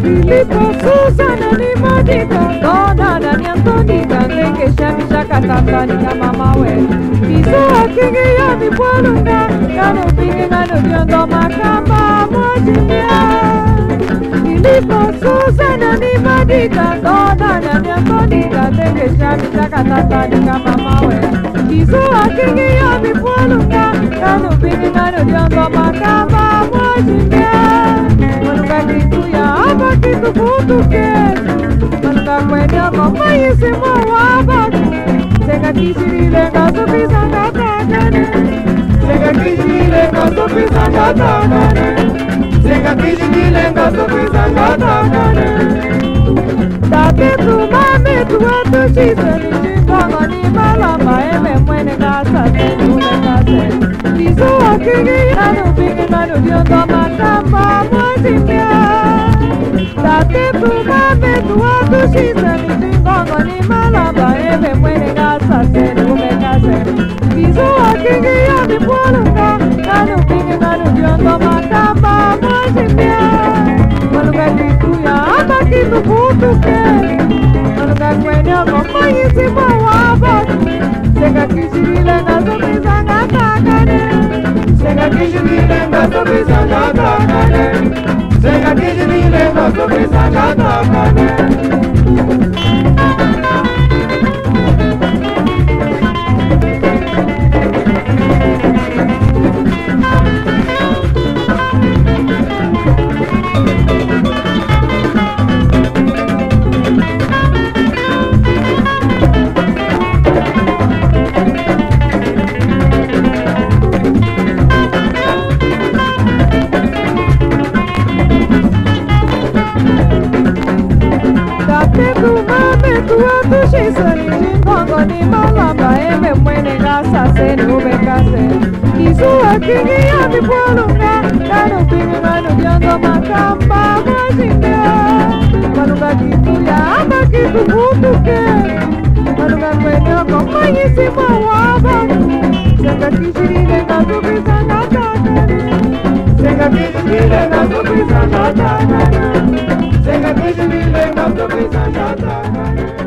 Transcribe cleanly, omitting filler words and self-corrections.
Filipo, Susana ni Monica, Dona Dani Antonica, Leke Shami Shakatata ni mama we. Kiso akingi ya mi pualunga, Kano pingi ngano diondo makamba mwajimia. Filipo, Susana ni Monica, Dona Dani Antonica, Leke Shami Shakatata ni mama we. Kiso akingi ya mi pualunga, Kano pingi ngano diondo makamba mwajimia. Manuka kitu ya hapa kitu kutuke, manuka kwenya mama yisimo wabaku. Sega kishirile ngasopi sangatakane, sega kishirile ngasopi sangatakane, sega kishirile ngasopi sangatakane. Tate tu mame tu atu chiseni chingongo ni malamba eme mwene kasa tenu le kase. Kiso akingi nanu pingi nanu diondo makamba mwazimia. Tate tu mame tu atu chiseni chingongo ni malamba eme mwene kasa tenu le kase. Kiso akingi ya mi pualunga nanu pingi nanu diondo makamba mwazimia. Manuka kitu ya hapa kitu kutuke, manuka kwenya mama yisimo wabaku. Sega kishirile ngasopi sangatakane, sega kishirile ngasopi sangatakane, sega kishirile ngasopi sangatakane. Ni malamba eme mwene gasa senu bekase. Kisu akingi ya mi pualunga, Kano pingi ngano diondo makamba mwazimia. Manuka kitu ya hapa kitu kutuke, manuka kwenya mama yisimo wabaku. Sega kishirile ngasopi sangatakane, sega kishirile ngasopi sangatakane, sega kishirile ngasopi sangatakane.